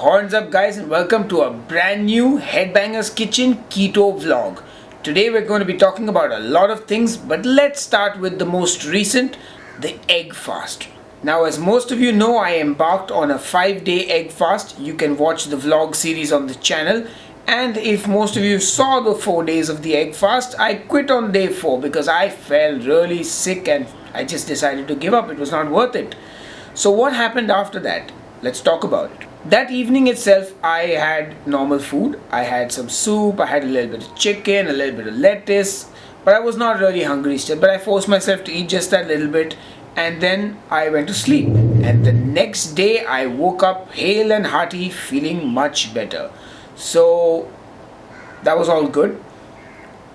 Horns up guys, and welcome to a brand new Headbanger's Kitchen Keto vlog. Today we're going to be talking about a lot of things, but let's start with the most recent, the egg fast. Now, as most of you know, I embarked on a 5-day egg fast. You can watch the vlog series on the channel. And if most of you saw the 4 days of the egg fast, I quit on day 4 because I felt really sick and I just decided to give up. It was not worth it. So what happened after that? Let's talk about it. That evening itself, I had normal food. I had some soup, I had a little bit of chicken, a little bit of lettuce, but I was not really hungry still. But I forced myself to eat just that little bit, and then I went to sleep. And the next day, I woke up hale and hearty, feeling much better. So that was all good.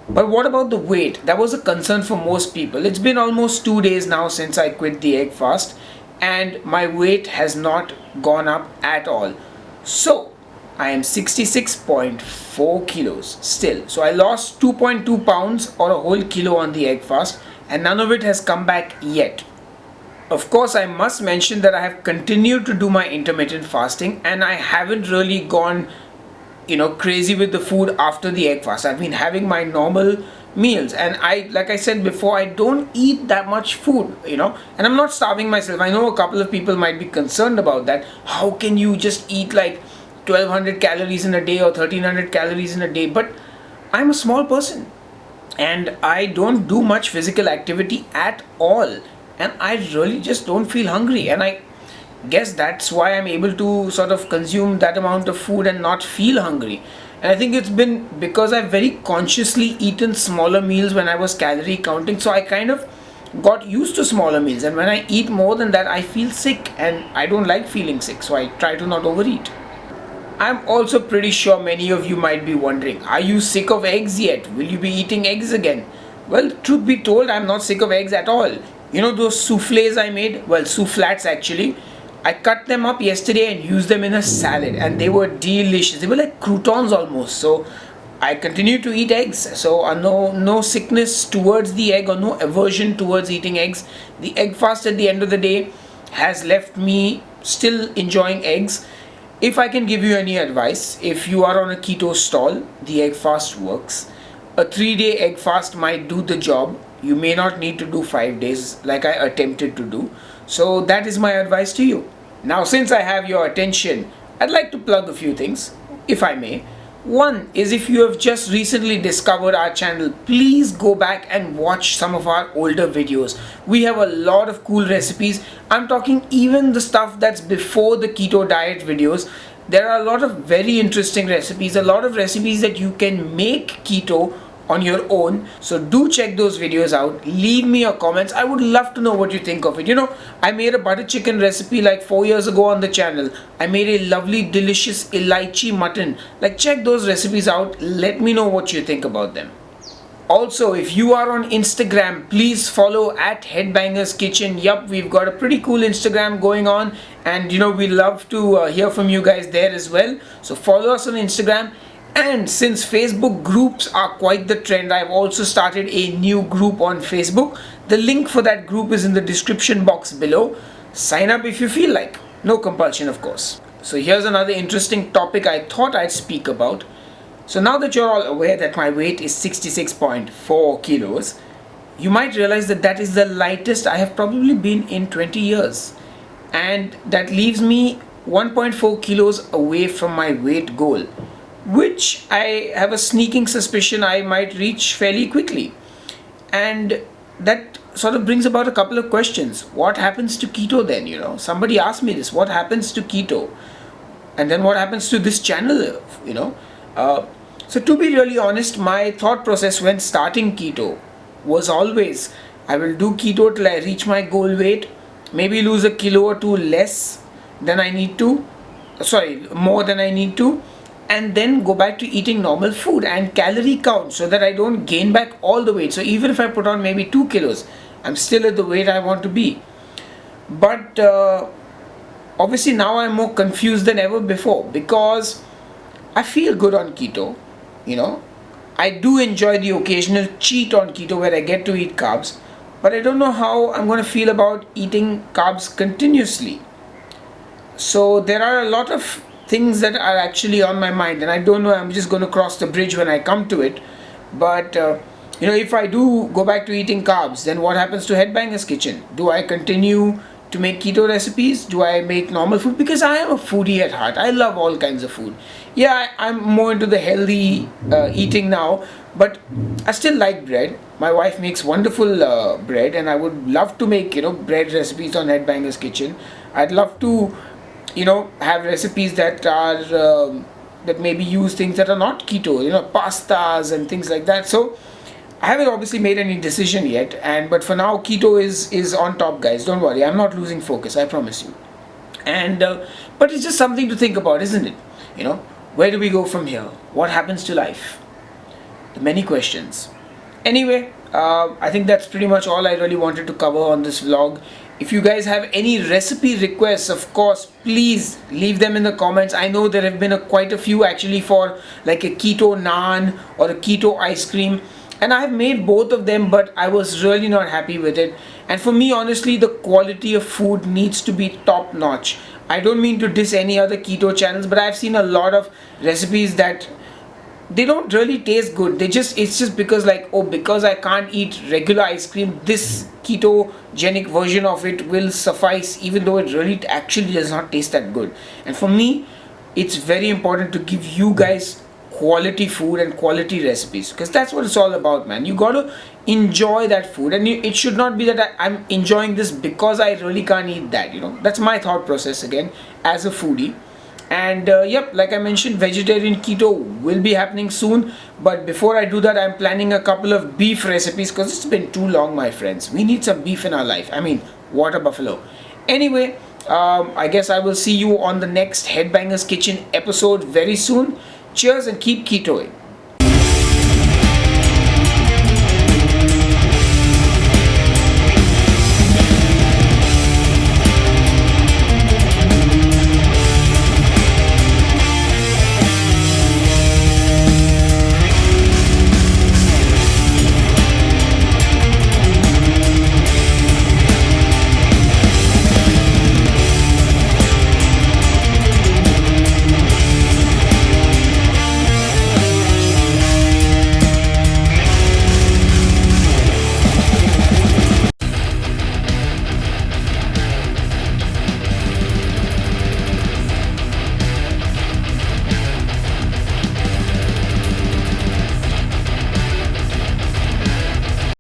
But what about the weight? That was a concern for most people. It's been almost 2 days now since I quit the egg fast, and my weight has not gone up at all. So I am 66.4 kilos still. So I lost 2.2 pounds or a whole kilo on the egg fast, and none of it has come back yet. Of course, I must mention that I have continued to do my intermittent fasting, and I haven't really gone crazy with the food after the egg fast. I've been having my normal meals, and like I said before, I don't eat that much food, and I'm not starving myself. I know a couple of people might be concerned about that. How can you just eat like 1200 calories in a day or 1300 calories in a day? But I'm a small person and I don't do much physical activity at all, and I really just don't feel hungry, and I guess that's why I'm able to sort of consume that amount of food and not feel hungry. And I think it's been because I've very consciously eaten smaller meals when I was calorie counting, so I kind of got used to smaller meals, and when I eat more than that I feel sick, and I don't like feeling sick, so I try to not overeat. I'm also pretty sure many of you might be wondering, are you sick of eggs yet? Will you be eating eggs again? Well, truth be told, I'm not sick of eggs at all. Those soufflés I made, well, soufflats actually, I cut them up yesterday and used them in a salad, and they were delicious. They were like croutons almost. So I continue to eat eggs. So no sickness towards the egg, or no aversion towards eating eggs. The egg fast at the end of the day has left me still enjoying eggs. If I can give you any advice, if you are on a keto stall, the egg fast works. A 3-day egg fast might do the job. You may not need to do 5 days like I attempted to do. So that is my advice to you. Now, since I have your attention, I'd like to plug a few things, if I may. One is, if you have just recently discovered our channel, please go back and watch some of our older videos. We have a lot of cool recipes. I'm talking even the stuff that's before the keto diet videos. There are a lot of very interesting recipes, a lot of recipes that you can make keto on your own. So do check those videos out. Leave me your comments. I would love to know what you think of it. I made a butter chicken recipe like 4 years ago on the channel. I made a lovely delicious elaichi mutton. Check those recipes out. Let me know what you think about them. Also, if you are on Instagram, please follow at Headbanger's Kitchen. Yup, we've got a pretty cool Instagram going on, and we love to hear from you guys there as well. So follow us on Instagram. And since Facebook groups are quite the trend, I've also started a new group on Facebook. The link for that group is in the description box below. Sign up if you feel like. No compulsion, of course. So here's another interesting topic I thought I'd speak about. So now that you're all aware that my weight is 66.4 kilos, you might realize that that is the lightest I have probably been in 20 years. And that leaves me 1.4 kilos away from my weight goal, which I have a sneaking suspicion I might reach fairly quickly. And that sort of brings about a couple of questions. What happens to keto then? Somebody asked me this. What happens to keto? And then what happens to this channel? So to be really honest, my thought process when starting keto was always, I will do keto till I reach my goal weight, maybe lose a kilo or two less than I need to, more than I need to, and then go back to eating normal food and calorie count so that I don't gain back all the weight. So even if I put on maybe 2 kilos, I'm still at the weight I want to be. But obviously now I'm more confused than ever before, because I feel good on keto. I do enjoy the occasional cheat on keto where I get to eat carbs, but I don't know how I'm going to feel about eating carbs continuously. So there are a lot of things that are actually on my mind, and I don't know, I'm just going to cross the bridge when I come to it. But if I do go back to eating carbs, then what happens to Headbanger's Kitchen? Do I continue to make keto recipes? Do I make normal food? Because I am a foodie at heart. I love all kinds of food. Yeah, I'm more into the healthy eating now, but I still like bread. My wife makes wonderful bread, and I would love to make bread recipes on Headbanger's Kitchen. I'd love to have recipes that are that maybe use things that are not keto, pastas and things like that. So I haven't obviously made any decision yet, but for now keto is on top, guys. Don't worry, I'm not losing focus, I promise you. And but it's just something to think about, isn't it? Where do we go from here? What happens to life? The many questions. Anyway, I think that's pretty much all I really wanted to cover on this vlog. If you guys have any recipe requests, of course, please leave them in the comments. I know there have been quite a few actually for like a keto naan or a keto ice cream, and I've made both of them, but I was really not happy with it. And for me, honestly, the quality of food needs to be top notch. I don't mean to diss any other keto channels, but I've seen a lot of recipes that they don't really taste good. It's just because because I can't eat regular ice cream, this ketogenic version of it will suffice, even though it really actually does not taste that good. And for me, it's very important to give you guys quality food and quality recipes, because that's what it's all about, man. You got to enjoy that food, and it should not be that I'm enjoying this because I really can't eat that. That's my thought process again as a foodie. And yep, like I mentioned, vegetarian keto will be happening soon. But before I do that, I'm planning a couple of beef recipes, because it's been too long, my friends. We need some beef in our life. I mean, water buffalo. Anyway, I guess I will see you on the next Headbangers Kitchen episode very soon. Cheers and keep ketoing.